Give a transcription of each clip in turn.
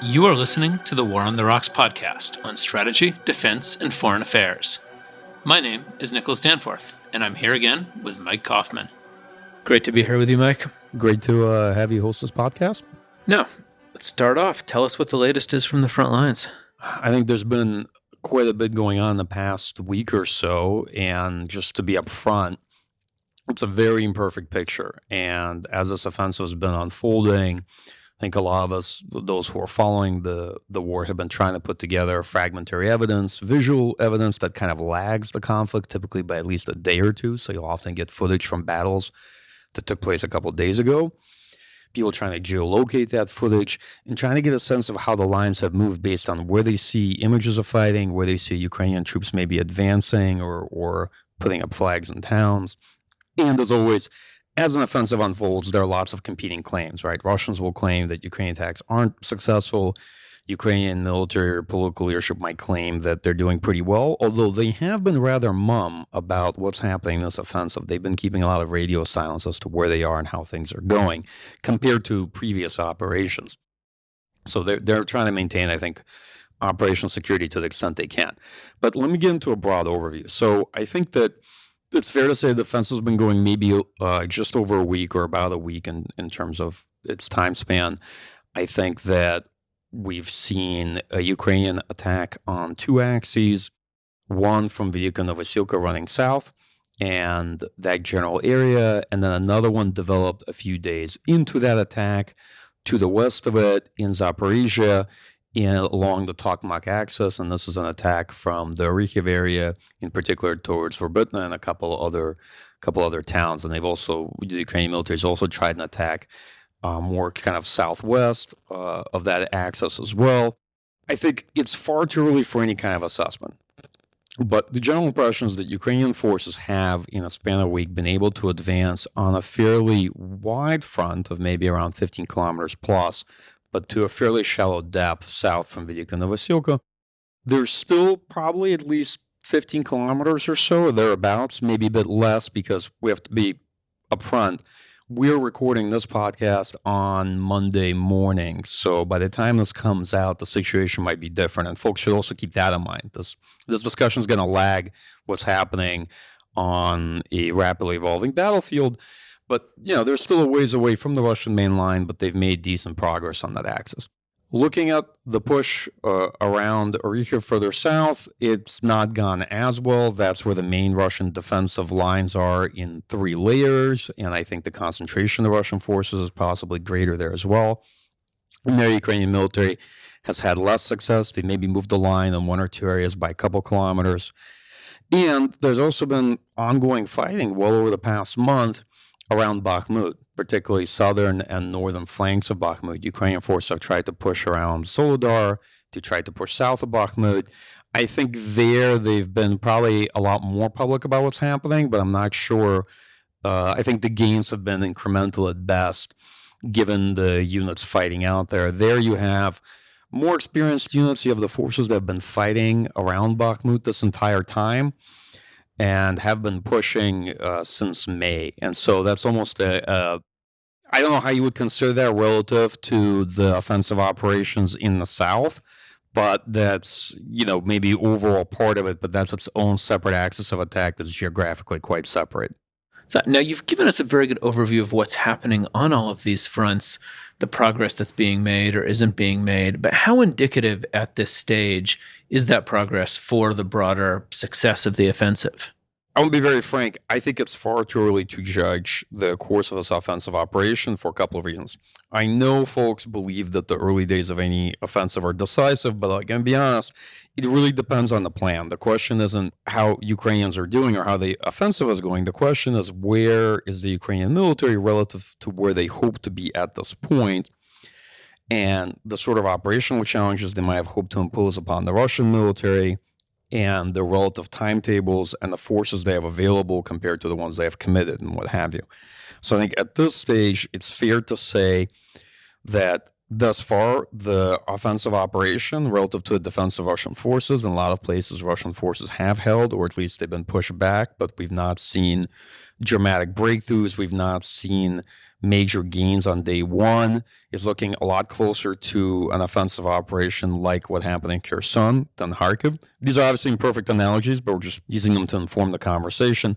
You are listening to the War on the Rocks podcast on strategy, defense, and foreign affairs. My name is Nicholas Danforth, and I'm here again with Mike Kofman. Great to be here with you, Mike. Great to have you host this podcast. Now, let's start off. Tell us what the latest is from the front lines. I think there's been quite a bit going on the past week or so, and just to be upfront, it's a very imperfect picture. And as this offensive has been unfolding, I think a lot of us, those who are following the war, have been trying to put together fragmentary evidence, visual evidence that kind of lags the conflict, typically by at least a day or two. So you'll often get footage from battles that took place a couple of days ago. People trying to geolocate that footage and trying to get a sense of how the lines have moved based on where they see images of fighting, where they see Ukrainian troops maybe advancing or putting up flags in towns. And as always, as an offensive unfolds, there are lots of competing claims, right? Russians will claim that Ukrainian attacks aren't successful. Ukrainian military or political leadership might claim that they're doing pretty well, although they have been rather mum about what's happening in this offensive. They've been keeping a lot of radio silence as to where they are and how things are going compared to previous operations. So they're trying to maintain, I think, operational security to the extent they can. But let me get into a broad overview. So I think that it's fair to say the offensive has been going maybe just over a week or about a week in terms of its time span. I think that we've seen a Ukrainian attack on two axes, one from Velika Novosilka running south and that general area, and then another one developed a few days into that attack to the west of it in Zaporizhia, along the Tokmak axis, and this is an attack from the Orikhiv area, in particular towards Verbutna and a couple other towns. And the Ukrainian military has also tried an attack more kind of southwest of that axis as well. I think it's far too early for any kind of assessment. But the general impression is that Ukrainian forces have, in a span of a week, been able to advance on a fairly wide front of maybe around 15 kilometers plus, but to a fairly shallow depth south from Velika Novosilka. There's still probably at least 15 kilometers or so, or thereabouts, maybe a bit less, because we have to be upfront. We're recording this podcast on Monday morning, so by the time this comes out, the situation might be different, and folks should also keep that in mind. This discussion is going to lag what's happening on a rapidly evolving battlefield. But, they're still a ways away from the Russian main line, but they've made decent progress on that axis. Looking at the push around Orikhiv further south, it's not gone as well. That's where the main Russian defensive lines are in 3 layers, and I think the concentration of the Russian forces is possibly greater there as well. And the Ukrainian military has had less success. They maybe moved the line in 1 or 2 areas by a couple kilometers. And there's also been ongoing fighting well over the past month around Bakhmut, particularly southern and northern flanks of Bakhmut. Ukrainian forces have tried to push around Soledar, to try to push south of Bakhmut. I think there they've been probably a lot more public about what's happening, but I'm not sure. I think the gains have been incremental at best, given the units fighting out there. There you have more experienced units. You have the forces that have been fighting around Bakhmut this entire time and have been pushing since May. And so that's almost I don't know how you would consider that relative to the offensive operations in the south, but that's, maybe overall part of it, but that's its own separate axis of attack that's geographically quite separate. So now you've given us a very good overview of what's happening on all of these fronts, the progress that's being made or isn't being made, but how indicative at this stage is that progress for the broader success of the offensive? I want to be very frank. I think it's far too early to judge the course of this offensive operation for a couple of reasons. I know folks believe that the early days of any offensive are decisive, but I'm going to be honest, it really depends on the plan. The question isn't how Ukrainians are doing or how the offensive is going. The question is, where is the Ukrainian military relative to where they hope to be at this point, and the sort of operational challenges they might have hoped to impose upon the Russian military, and the relative timetables and the forces they have available compared to the ones they have committed and what have you. So I think at this stage, it's fair to say that thus far, the offensive operation relative to the defensive Russian forces, in a lot of places, Russian forces have held, or at least they've been pushed back, but we've not seen dramatic breakthroughs. We've not seen major gains on day one, is looking a lot closer to an offensive operation like what happened in Kherson than Kharkiv. These are obviously imperfect analogies, but we're just using them to inform the conversation.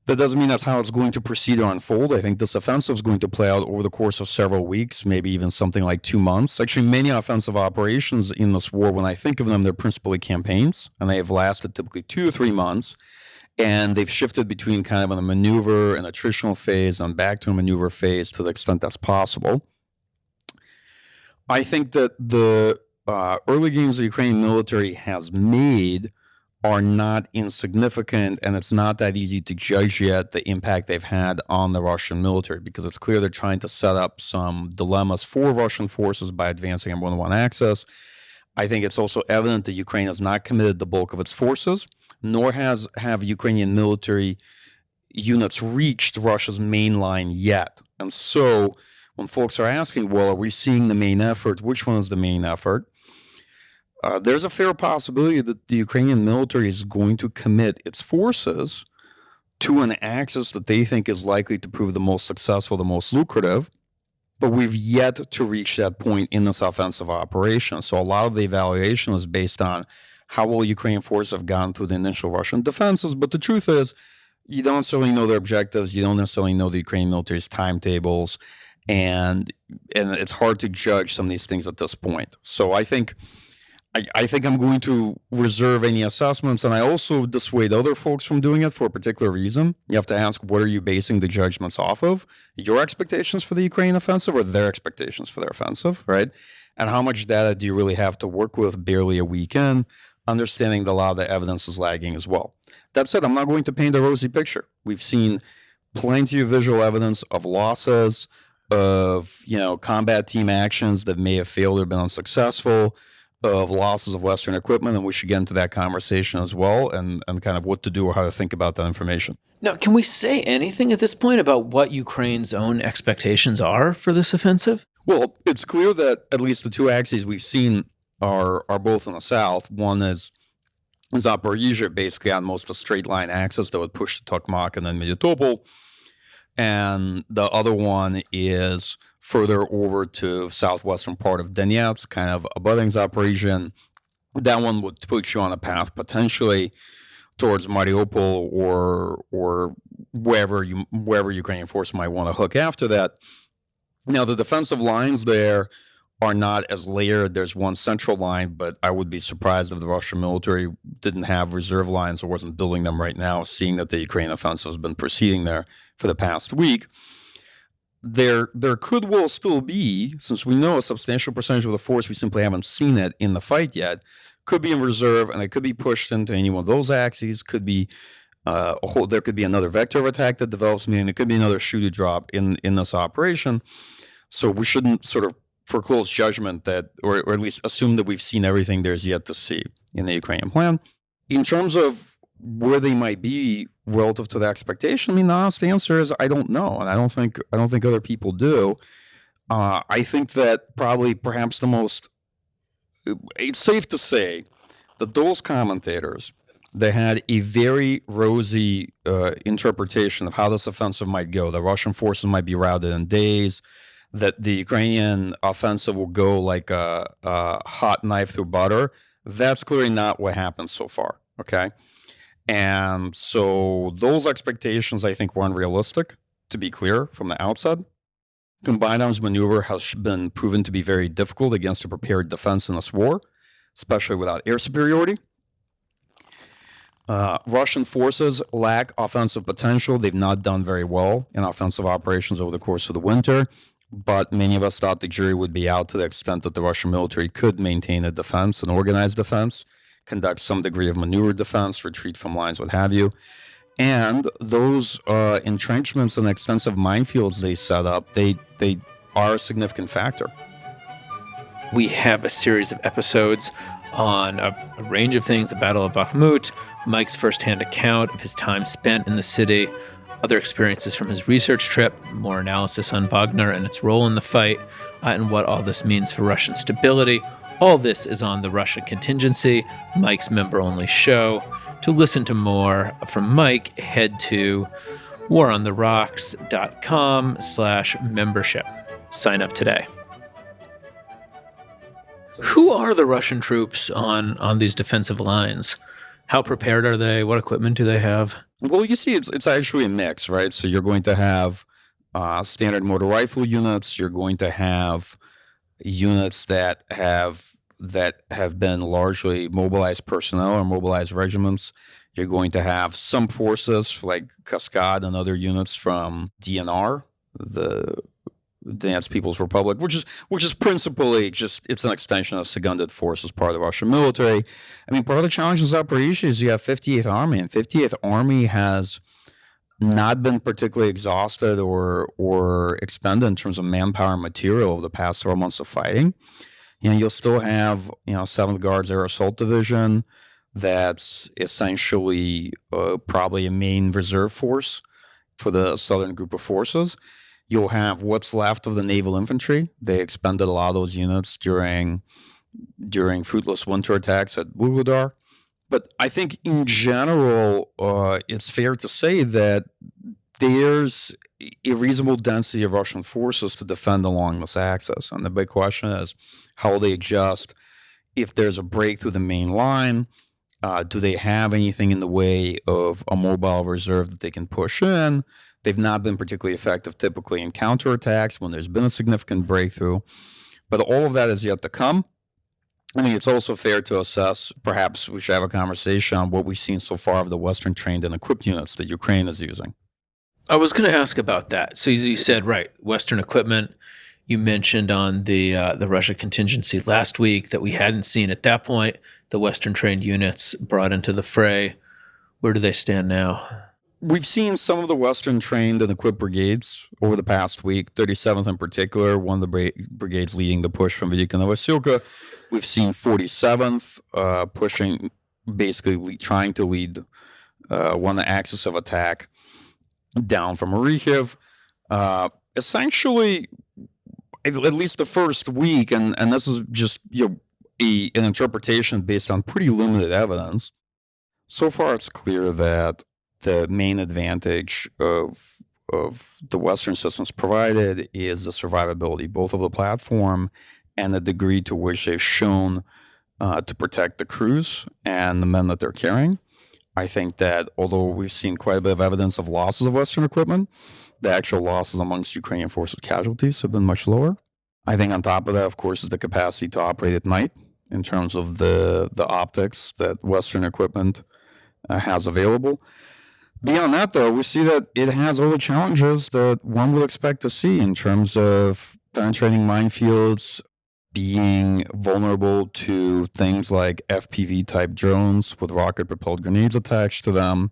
That doesn't mean that's how it's going to proceed or unfold. I think this offensive is going to play out over the course of several weeks, maybe even something like 2 months. Actually, many offensive operations in this war, when I think of them, they're principally campaigns, and they have lasted typically 2 or 3 months. And they've shifted between kind of a maneuver and attritional phase and back to a maneuver phase to the extent that's possible. I think that the early gains the Ukrainian military has made are not insignificant, and it's not that easy to judge yet the impact they've had on the Russian military, because it's clear they're trying to set up some dilemmas for Russian forces by advancing on one-on-one access. I think it's also evident that Ukraine has not committed the bulk of its forces, nor have Ukrainian military units reached Russia's main line yet. And so when folks are asking, well, are we seeing the main effort? Which one is the main effort? There's a fair possibility that the Ukrainian military is going to commit its forces to an axis that they think is likely to prove the most successful, the most lucrative, but we've yet to reach that point in this offensive operation. So a lot of the evaluation is based on how well Ukrainian forces have gone through the initial Russian defenses, but the truth is, you don't necessarily know their objectives, you don't necessarily know the Ukrainian military's timetables, and it's hard to judge some of these things at this point. So I think I'm going to reserve any assessments, and I also dissuade other folks from doing it for a particular reason. You have to ask, what are you basing the judgments off of? Your expectations for the Ukrainian offensive or their expectations for their offensive, right? And how much data do you really have to work with barely a week in, understanding that a lot of the evidence is lagging as well. That said, I'm not going to paint a rosy picture. We've seen plenty of visual evidence of losses, of combat team actions that may have failed or been unsuccessful, of losses of Western equipment, and we should get into that conversation as well, and kind of what to do or how to think about that information. Now, can we say anything at this point about what Ukraine's own expectations are for this offensive? Well, it's clear that at least the two axes we've seen are both in the south. One is Zaporizhzhia, basically on most a straight line axis that would push to Tokmak and then Melitopol, and the other one is further over to southwestern part of Donetsk, kind of abutting Zaporizhzhia. That one would put you on a path potentially towards Mariupol or wherever Ukrainian forces might want to hook after that. Now, the defensive lines there are not as layered. There's one central line, but I would be surprised if the Russian military didn't have reserve lines or wasn't building them right now, seeing that the Ukrainian offensive has been proceeding there for the past week. There could well still be, since we know a substantial percentage of the force, we simply haven't seen it in the fight yet, could be in reserve, and it could be pushed into any one of those axes. Could be there could be another vector of attack that develops, meaning it could be another shoot drop in this operation. So we shouldn't sort of foreclose judgment that, or at least assume that we've seen everything there's yet to see in the Ukrainian plan. In terms of where they might be relative to the expectation, I mean, the honest answer is I don't know, and I don't think other people do. I think that perhaps it's safe to say that those commentators, they had a very rosy interpretation of how this offensive might go. The Russian forces might be routed in days, that the Ukrainian offensive will go like a hot knife through butter. That's clearly not what happened so far, okay? And so those expectations, I think, were unrealistic, to be clear, from the outset. Combined arms maneuver has been proven to be very difficult against a prepared defense in this war, especially without air superiority. Russian forces lack offensive potential. They've not done very well in offensive operations over the course of the winter, but many of us thought the jury would be out to the extent that the Russian military could maintain a defense, an organized defense, conduct some degree of maneuver defense, retreat from lines, what have you. And those entrenchments and extensive minefields they set up, they are a significant factor. We have a series of episodes on a range of things: the Battle of Bakhmut, Mike's firsthand account of his time spent in the city, other experiences from his research trip, more analysis on Wagner and its role in the fight, and what all this means for Russian stability. All this is on the Russia Contingency, Mike's member-only show. To listen to more from Mike, head to warontherocks.com/membership. Sign up today. Who are the Russian troops on these defensive lines? How prepared are they? What equipment do they have? Well, you see, it's actually a mix, right? So you're going to have standard motor rifle units. You're going to have units that have been largely mobilized personnel or mobilized regiments. You're going to have some forces like Cascade and other units from DNR, the Dance People's Republic, which is principally just, it's an extension of seconded force as part of the Russian military. I mean, part of the challenge is Zaporizhzhia is you have 58th Army, and 58th Army has not been particularly exhausted or expended in terms of manpower and material over the past several months of fighting. You'll still have 7th Guards Air Assault Division that's essentially probably a main reserve force for the southern group of forces. You'll have what's left of the naval infantry. They expended a lot of those units during fruitless winter attacks at Vuhledar. But I think in general, it's fair to say that there's a reasonable density of Russian forces to defend along this axis. And the big question is how they adjust if there's a break through the main line. Do they have anything in the way of a mobile reserve that they can push in? They've not been particularly effective typically in counterattacks when there's been a significant breakthrough. But all of that is yet to come. I mean, it's also fair to assess, perhaps we should have a conversation on what we've seen so far of the Western trained and equipped units that Ukraine is using. I was going to ask about that. So you said, right, Western equipment. You mentioned on the Russia contingency last week that we hadn't seen at that point the Western trained units brought into the fray. Where do they stand now? We've seen some of the Western trained and equipped brigades over the past week, 37th in particular, one of the brigades leading the push from Velika Novosilka. We've seen 47th pushing, basically trying to lead one axis of attack down from Orikhiv. Essentially, at least the first week, and this is just an interpretation based on pretty limited evidence, so far it's clear that the main advantage of the Western systems provided is the survivability, both of the platform and the degree to which they've shown to protect the crews and the men that they're carrying. I think that although we've seen quite a bit of evidence of losses of Western equipment, the actual losses amongst Ukrainian forces casualties have been much lower. I think on top of that, of course, is the capacity to operate at night in terms of the optics that Western equipment has available. Beyond that, though, we see that it has all the challenges that one would expect to see in terms of penetrating minefields, being vulnerable to things like FPV-type drones with rocket-propelled grenades attached to them.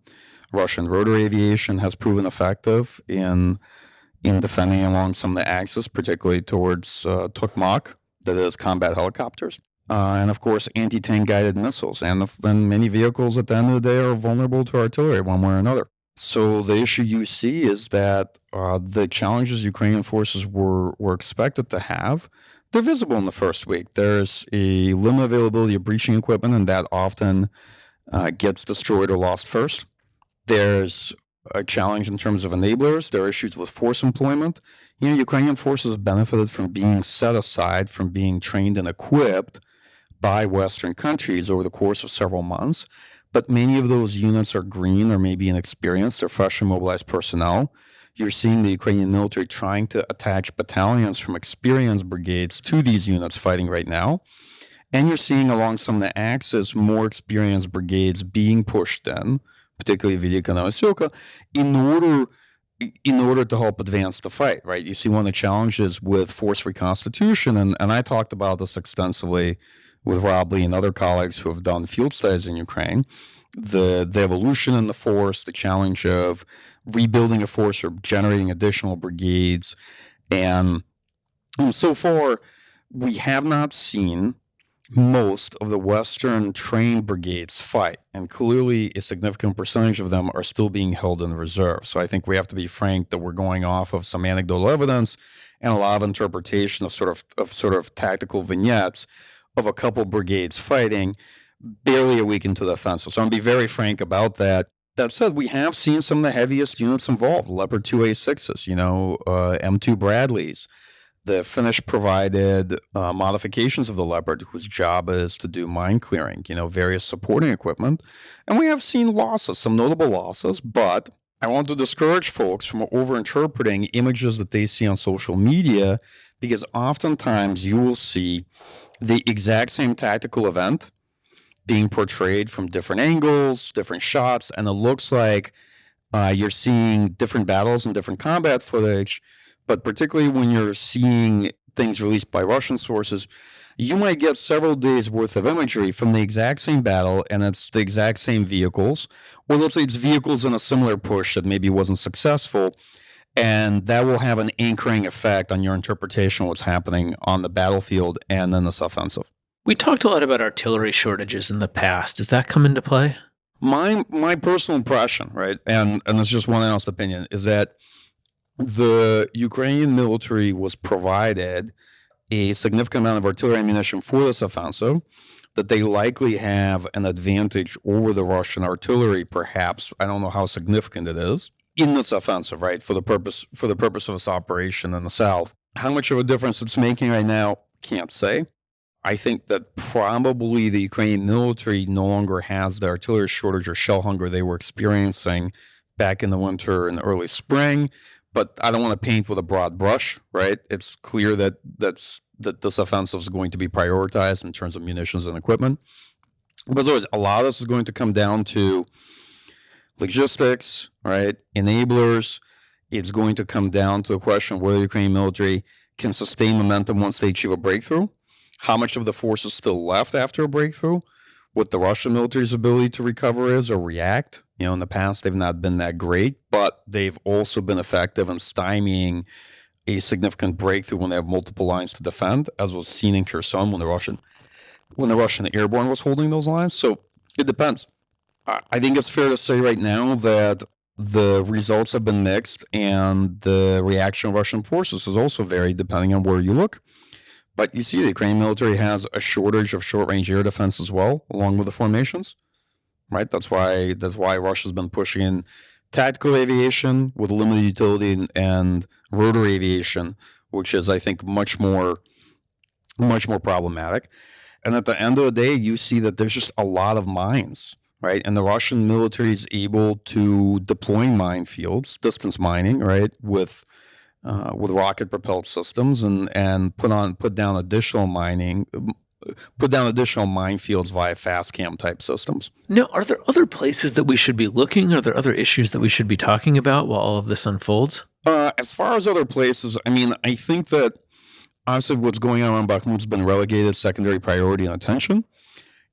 Russian rotary aviation has proven effective in defending along some of the axis, particularly towards Tokmak, that is combat helicopters. And of course, anti-tank guided missiles. And many vehicles at the end of the day are vulnerable to artillery one way or another. So the issue you see is that the challenges Ukrainian forces were expected to have, they're visible in the first week. There's a limited availability of breaching equipment, and that often gets destroyed or lost first. There's a challenge in terms of enablers. There are issues with force employment. Ukrainian forces benefited from being set aside, from being trained and equipped by Western countries over the course of several months. But many of those units are green or maybe inexperienced. They're freshly mobilized personnel. You're seeing the Ukrainian military trying to attach battalions from experienced brigades to these units fighting right now. And you're seeing along some of the axis more experienced brigades being pushed in, particularly Velika Novosilka, in order to help advance the fight, right? You see one of the challenges with force reconstitution, and I talked about this extensively with Rob Lee and other colleagues who have done field studies in Ukraine, the evolution in the force, the challenge of rebuilding a force or generating additional brigades. And so far, we have not seen most of the Western trained brigades fight, and clearly a significant percentage of them are still being held in reserve. So I think we have to be frank that we're going off of some anecdotal evidence and a lot of interpretation of sort of tactical vignettes of a couple brigades fighting barely a week into the offensive. So I'm going to be very frank about that. That said, we have seen some of the heaviest units involved, Leopard 2A6s, M2 Bradleys. The Finnish provided modifications of the Leopard, whose job is to do mine clearing, various supporting equipment. And we have seen losses, some notable losses, but I want to discourage folks from overinterpreting images that they see on social media, because oftentimes you will see the exact same tactical event being portrayed from different angles, different shots, and it looks like you're seeing different battles and different combat footage. But particularly when you're seeing things released by Russian sources, you might get several days worth of imagery from the exact same battle, and it's the exact same vehicles, or let's say it's vehicles in a similar push that maybe wasn't successful, and that will have an anchoring effect on your interpretation of what's happening on the battlefield and in this offensive. We talked a lot about artillery shortages in the past. Does that come into play? My personal impression, right, and it's just one honest opinion, is that the Ukrainian military was provided a significant amount of artillery ammunition for this offensive, that they likely have an advantage over the Russian artillery, perhaps. I don't know how significant it is in this offensive, right, for the purpose of this operation in the south. How much of a difference it's making right now, can't say. I think that probably the Ukrainian military no longer has the artillery shortage or shell hunger they were experiencing back in the winter and early spring. But I don't want to paint with a broad brush, right? It's clear that this offensive is going to be prioritized in terms of munitions and equipment. But as always, a lot of this is going to come down to logistics, right? Enablers. It's going to come down to the question of whether the Ukrainian military can sustain momentum once they achieve a breakthrough. How much of the force is still left after a breakthrough? What the Russian military's ability to recover is or react. In the past, they've not been that great, but they've also been effective in stymieing a significant breakthrough when they have multiple lines to defend, as was seen in Kherson when the Russian airborne was holding those lines. So it depends. I think it's fair to say right now that the results have been mixed, and the reaction of Russian forces has also varied depending on where you look. But you see the Ukrainian military has a shortage of short-range air defense as well, along with the formations, right? That's why Russia's been pushing in tactical aviation with limited utility and rotary aviation, which is, I think, much more problematic. And at the end of the day, you see that there's just a lot of mines, right? And the Russian military is able to deploy minefields, distance mining, right, with rocket-propelled systems, and put down additional minefields via fast cam type systems. Now, are there other places that we should be looking? Are there other issues that we should be talking about while all of this unfolds? As far as other places, I think that honestly what's going on around Bakhmut's been relegated secondary priority and attention.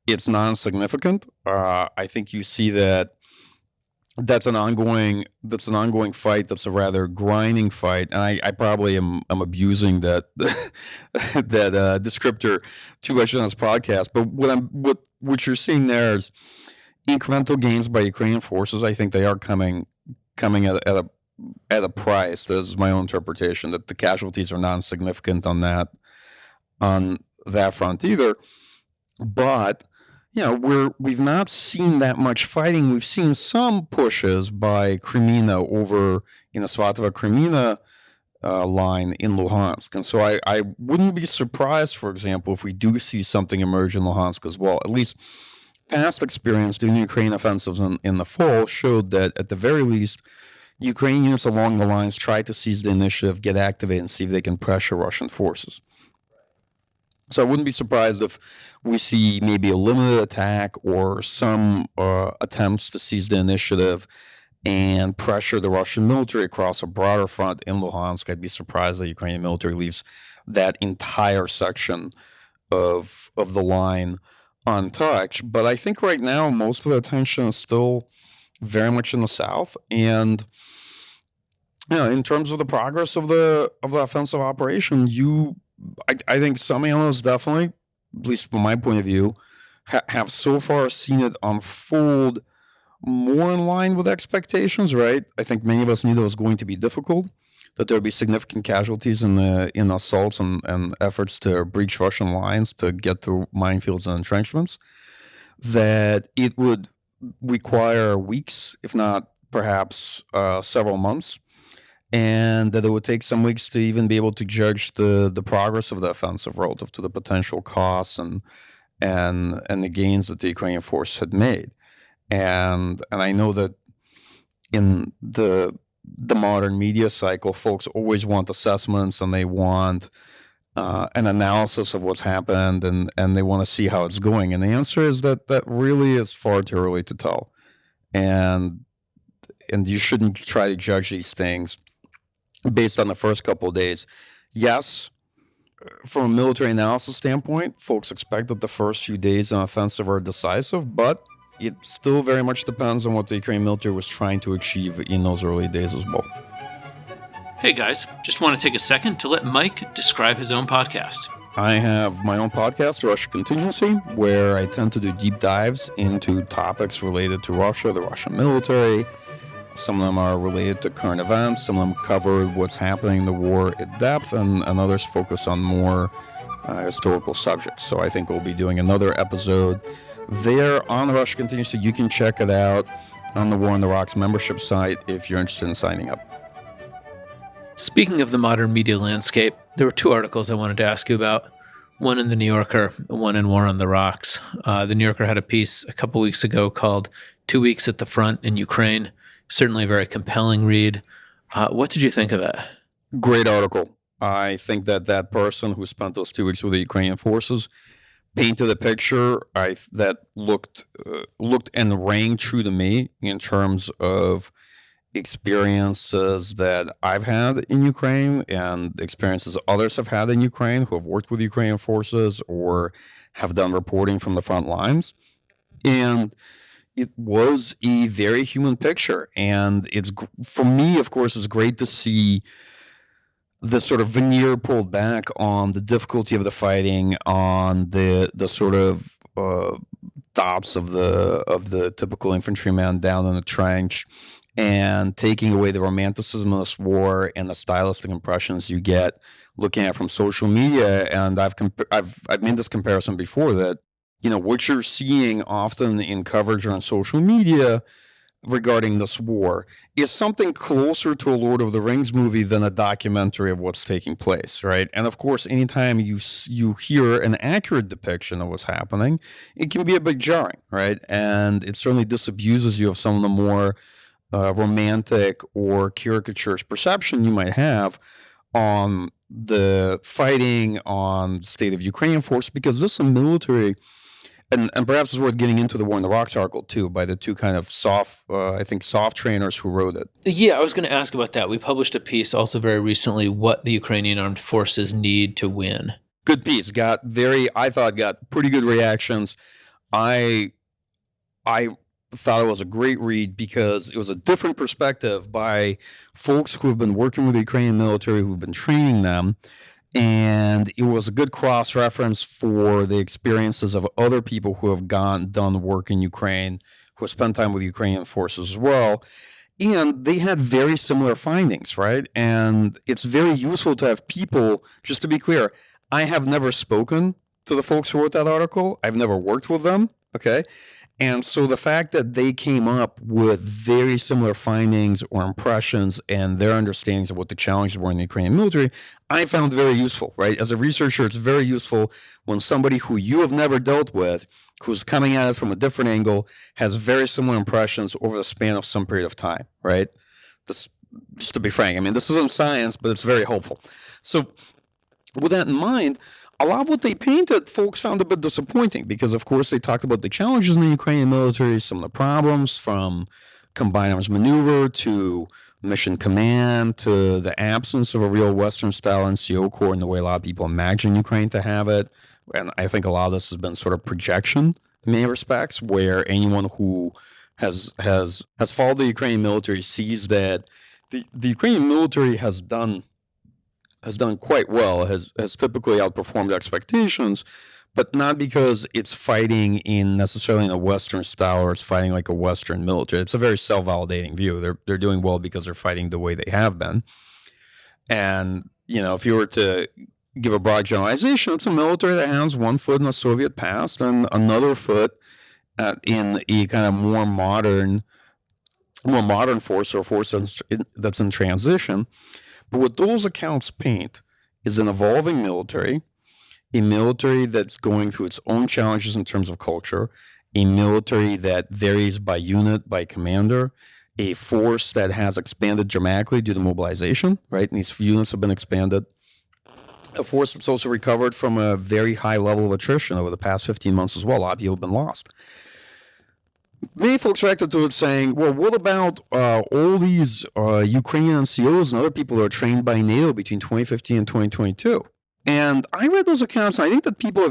It's non-significant. I think you see that that's an ongoing fight. That's a rather grinding fight, and I probably am abusing that that descriptor too much on this podcast. But what you're seeing there is incremental gains by Ukrainian forces. I think they are coming at a price. This is my own interpretation, that the casualties are non-significant on that front either. But we've not seen that much fighting. We've seen some pushes by Kreminna over in the Svatova-Kreminna line in Luhansk. And so I wouldn't be surprised, for example, if we do see something emerge in Luhansk as well. At least past experience doing Ukraine offensives in the fall showed that, at the very least, Ukrainian units along the lines try to seize the initiative, get activated, and see if they can pressure Russian forces. So I wouldn't be surprised if we see maybe a limited attack or some attempts to seize the initiative and pressure the Russian military across a broader front in Luhansk. I'd be surprised the Ukrainian military leaves that entire section of the line untouched. But I think right now most of the attention is still very much in the south. And in terms of the progress of the offensive operation, I think some analysts definitely, at least from my point of view, have so far seen it unfold more in line with expectations, right? I think many of us knew that it was going to be difficult, that there would be significant casualties in assaults and efforts to breach Russian lines to get through minefields and entrenchments, that require weeks, if not perhaps several months, and that it would take some weeks to even be able to judge the progress of the offensive relative to the potential costs and the gains that the Ukrainian force had made. And I know that in the modern media cycle, folks always want assessments and they want an analysis of what's happened, and they want to see how it's going. And the answer is that really is far too early to tell. And you shouldn't try to judge these things based on the first couple of days. Yes, from a military analysis standpoint, folks expect that the first few days in offensive are decisive, but it still very much depends on what the Ukrainian military was trying to achieve in those early days as well. Hey guys, just want to take a second to let Mike describe his own podcast. I have my own podcast, Russia Contingency, where I tend to do deep dives into topics related to Russia, the Russian military. Some of them are related to current events. Some of them cover what's happening in the war in depth, and others focus on more historical subjects. So I think we'll be doing another episode there on Russia Contingency. You can check it out on the War on the Rocks membership site if you're interested in signing up. Speaking of the modern media landscape, there were two articles I wanted to ask you about. One in the New Yorker, one in War on the Rocks. The New Yorker had a piece a couple weeks ago called 2 Weeks at the Front in Ukraine. Certainly a very compelling read. What did you think of it? Great article. I think that person who spent those 2 weeks with the Ukrainian forces painted a picture that looked and rang true to me in terms of experiences that I've had in Ukraine and experiences others have had in Ukraine who have worked with Ukrainian forces or have done reporting from the front lines. And it was a very human picture. And it's, for me, of course, it's great to see the sort of veneer pulled back on the difficulty of the fighting, on the sort of thoughts of the typical infantryman down in the trench, and taking away the romanticism of this war and the stylistic impressions you get looking at from social media. And I've made this comparison before that, what you're seeing often in coverage or on social media regarding this war is something closer to a Lord of the Rings movie than a documentary of what's taking place, right? And of course, anytime you hear an accurate depiction of what's happening, it can be a bit jarring, right? And it certainly disabuses you of some of the more romantic or caricatures perception you might have on the fighting, on the state of Ukrainian force, because this is a military, and perhaps it's worth getting into the War on the Rocks article too, by the two kind of soft trainers who wrote it. Yeah, I was going to ask about that. We published a piece also very recently, what the Ukrainian armed forces need to win. Good piece. Got pretty good reactions. I thought it was a great read because it was a different perspective by folks who have been working with the Ukrainian military, who've been training them. And it was a good cross-reference for the experiences of other people who have done work in Ukraine, who have spent time with Ukrainian forces as well. And they had very similar findings, right? And it's very useful to have people, just to be clear, I have never spoken to the folks who wrote that article. I've never worked with them, okay? And so the fact that they came up with very similar findings or impressions and their understandings of what the challenges were in the Ukrainian military, I found very useful, right? As a researcher, it's very useful when somebody who you have never dealt with, who's coming at it from a different angle, has very similar impressions over the span of some period of time, right? This, just to be frank, I mean, this isn't science, but it's very helpful. So with that in mind, a lot of what they painted, folks found a bit disappointing because, of course, they talked about the challenges in the Ukrainian military, some of the problems from combined arms maneuver to mission command to the absence of a real Western-style NCO corps in the way a lot of people imagine Ukraine to have it. And I think a lot of this has been sort of projection in many respects, where anyone who has followed the Ukrainian military sees that the Ukrainian military has done quite well, has typically outperformed expectations, but not because it's fighting necessarily in a Western style or it's fighting like a Western military. It's a very self-validating view. They're doing well because they're fighting the way they have been. And, if you were to give a broad generalization, it's a military that has one foot in the Soviet past and another foot in a kind of more modern force, or force that's in transition. But what those accounts paint is an evolving military, a military that's going through its own challenges in terms of culture, a military that varies by unit, by commander, a force that has expanded dramatically due to mobilization, right? And these units have been expanded. A force that's also recovered from a very high level of attrition over the past 15 months as well. A lot of people have been lost. Many folks reacted to it saying, well, what about all these Ukrainian NCOs and other people who are trained by NATO between 2015 and 2022? And I read those accounts, and I think that people are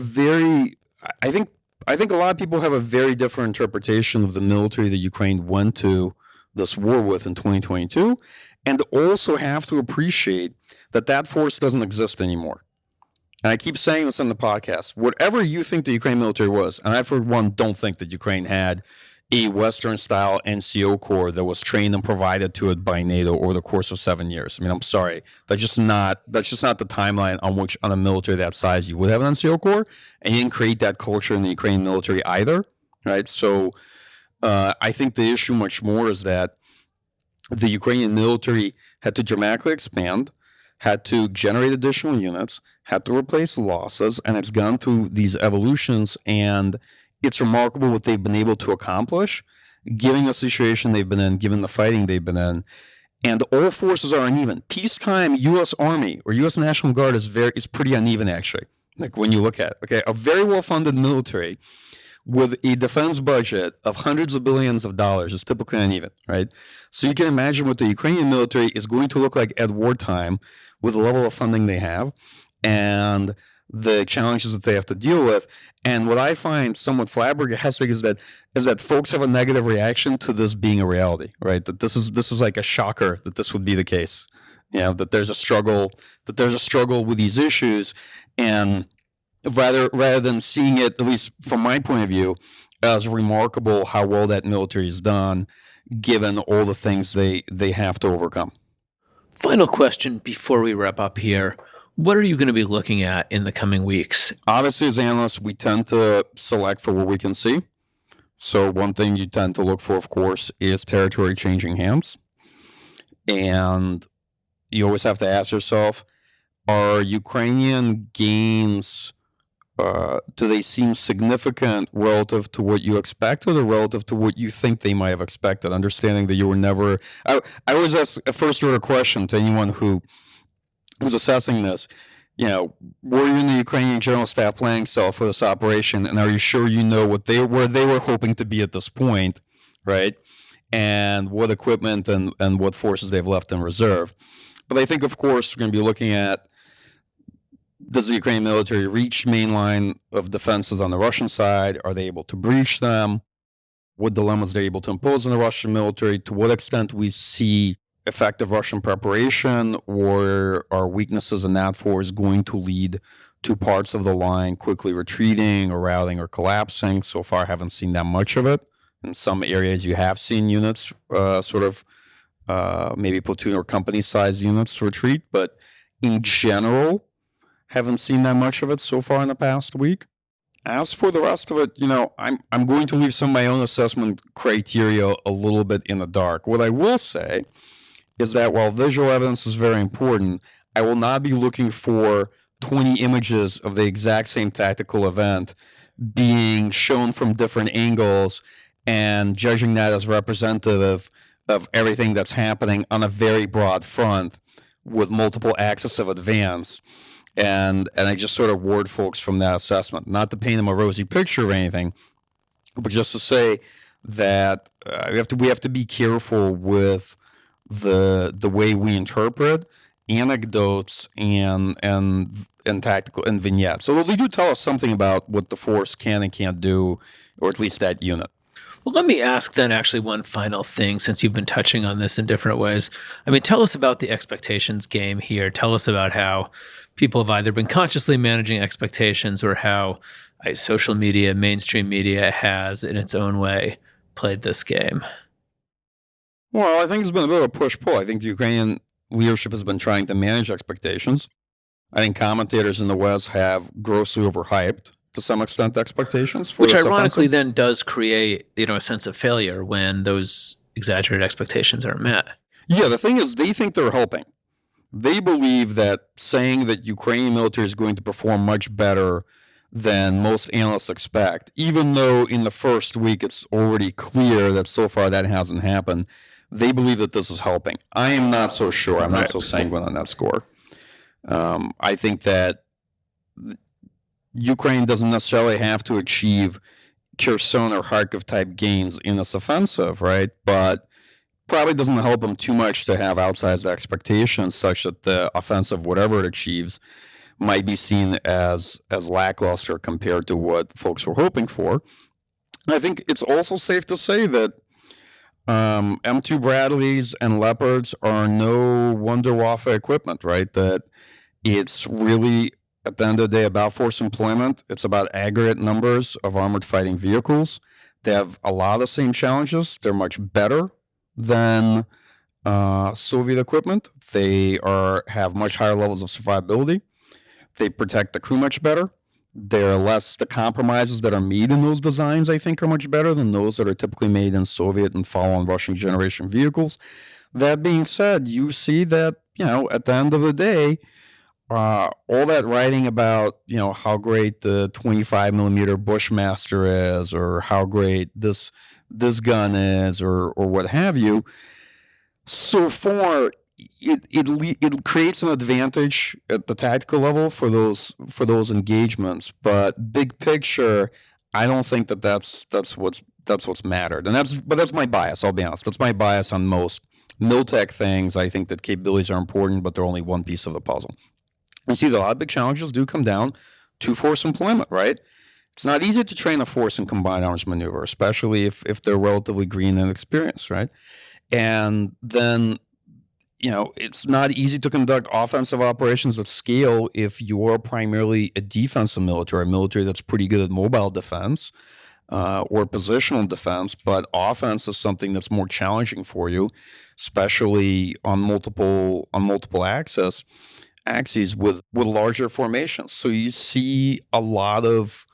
I think a lot of people have a very different interpretation of the military that Ukraine went to this war with in 2022, and also have to appreciate that that force doesn't exist anymore. And I keep saying this on the podcast, whatever you think the Ukraine military was, and I for one don't think that Ukraine had a Western-style NCO corps that was trained and provided to it by NATO over the course of 7 years. I mean, I'm sorry, that's just not the timeline on which, on a military that size, you would have an NCO corps, and you didn't create that culture in the Ukrainian military either, right? So I think the issue much more is that the Ukrainian military had to dramatically expand, had to generate additional units, had to replace losses, and it's gone through these evolutions, and it's remarkable what they've been able to accomplish, given the situation they've been in, given the fighting they've been in. And all forces are uneven. Peacetime U.S. Army or U.S. National Guard is pretty uneven, actually. Like when you look at it, okay, a very well-funded military with a defense budget of hundreds of billions of dollars is typically uneven, right? So you can imagine what the Ukrainian military is going to look like at wartime with the level of funding they have and the challenges that they have to deal with. And what I find somewhat flabbergasting is that folks have a negative reaction to this being a reality, right? That this is like a shocker that this would be the case. You know, that there's a struggle with these issues, and rather than seeing it, at least from my point of view, as remarkable how well that military is done, given all the things they have to overcome. Final question before we wrap up here. What are you going to be looking at in the coming weeks? Obviously, as analysts, we tend to select for what we can see. So one thing you tend to look for, of course, is territory changing hands. And you always have to ask yourself, are Ukrainian gains, do they seem significant relative to what you expected or relative to what you think they might have expected? Understanding that you were never... I always ask a first-order question to anyone who's assessing this. You know, were you in the Ukrainian General Staff planning cell for this operation, and are you sure you know where they were hoping to be at this point, right? And what equipment and what forces they've left in reserve. But I think, of course, we're going to be looking at, does the Ukrainian military reach main line of defenses on the Russian side? Are they able to breach them? What dilemmas they're able to impose on the Russian military? To what extent we see effective Russian preparation, or are weaknesses in that force going to lead to parts of the line quickly retreating or routing or collapsing? So far, I haven't seen that much of it. In some areas, you have seen units maybe platoon or company-sized units retreat, but in general, haven't seen that much of it so far in the past week. As for the rest of it, you know, I'm going to leave some of my own assessment criteria a little bit in the dark. What I will say is that while visual evidence is very important, I will not be looking for 20 images of the exact same tactical event being shown from different angles and judging that as representative of everything that's happening on a very broad front with multiple axes of advance. And I just sort of ward folks from that assessment, not to paint them a rosy picture or anything, but just to say that we have to be careful with the way we interpret anecdotes and tactical and vignettes. So they do tell us something about what the force can and can't do, or at least that unit. Well, let me ask then actually one final thing, since you've been touching on this in different ways. I mean, tell us about the expectations game here. Tell us about how people have either been consciously managing expectations or how social media, mainstream media has, in its own way, played this game. Well, I think it's been a bit of a push-pull. I think the Ukrainian leadership has been trying to manage expectations. I think commentators in the West have grossly overhyped to some extent, expectations for Which this ironically offensive. then does create, a sense of failure when those exaggerated expectations aren't met. Yeah, the thing is, they think they're helping. They believe that saying that Ukrainian military is going to perform much better than most analysts expect, even though in the first week it's already clear that so far that hasn't happened, they believe that this is helping. I am not so sure. I'm not so sanguine on that score. I think that Ukraine doesn't necessarily have to achieve Kherson or Kharkiv type gains in this offensive, right? But probably doesn't help them too much to have outsized expectations such that the offensive, whatever it achieves, might be seen as lackluster compared to what folks were hoping for. I think it's also safe to say that M2 Bradleys and Leopards are no Wunderwaffe equipment, right? That it's really, at the end of the day, about force employment. It's about aggregate numbers of armored fighting vehicles. They have a lot of the same challenges. They're much better than Soviet equipment. They have much higher levels of survivability. They protect the crew much better. The compromises that are made in those designs, I think, are much better than those that are typically made in Soviet and follow-on Russian generation vehicles. That being said, you see that, at the end of the day, all that writing about, how great the 25 millimeter Bushmaster is, or how great this gun is, or what have you, so far it creates an advantage at the tactical level for those engagements. But big picture, I don't think that's what's mattered. And that's my bias. I'll be honest. That's my bias on most militech things. I think that capabilities are important, but they're only one piece of the puzzle. You see that a lot of big challenges do come down to force employment, right? It's not easy to train a force in combined arms maneuver, especially if they're relatively green and experienced, right? And then, it's not easy to conduct offensive operations at scale if you're primarily a defensive military, a military that's pretty good at mobile defense or positional defense, but offense is something that's more challenging for you, especially on multiple axes with larger formations. So you see a lot of,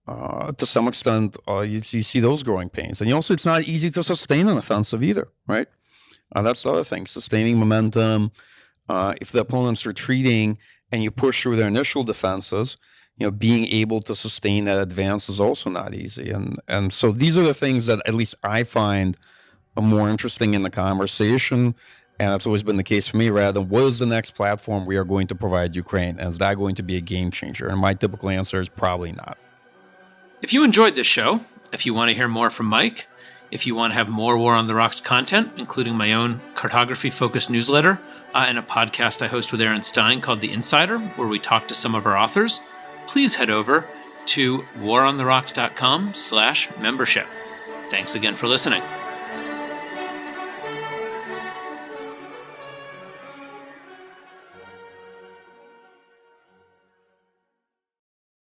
to some extent, you see those growing pains. And also, it's not easy to sustain an offensive either, right? That's the other thing, sustaining momentum. If the opponent's retreating and you push through their initial defenses, being able to sustain that advance is also not easy. And so these are the things that at least I find more interesting in the conversation. And that's always been the case for me, rather than what is the next platform we are going to provide Ukraine? And is that going to be a game changer? And my typical answer is probably not. If you enjoyed this show, if you want to hear more from Mike, if you want to have more War on the Rocks content, including my own cartography-focused newsletter and a podcast I host with Aaron Stein called The Insider, where we talk to some of our authors, please head over to warontherocks.com/membership. Thanks again for listening.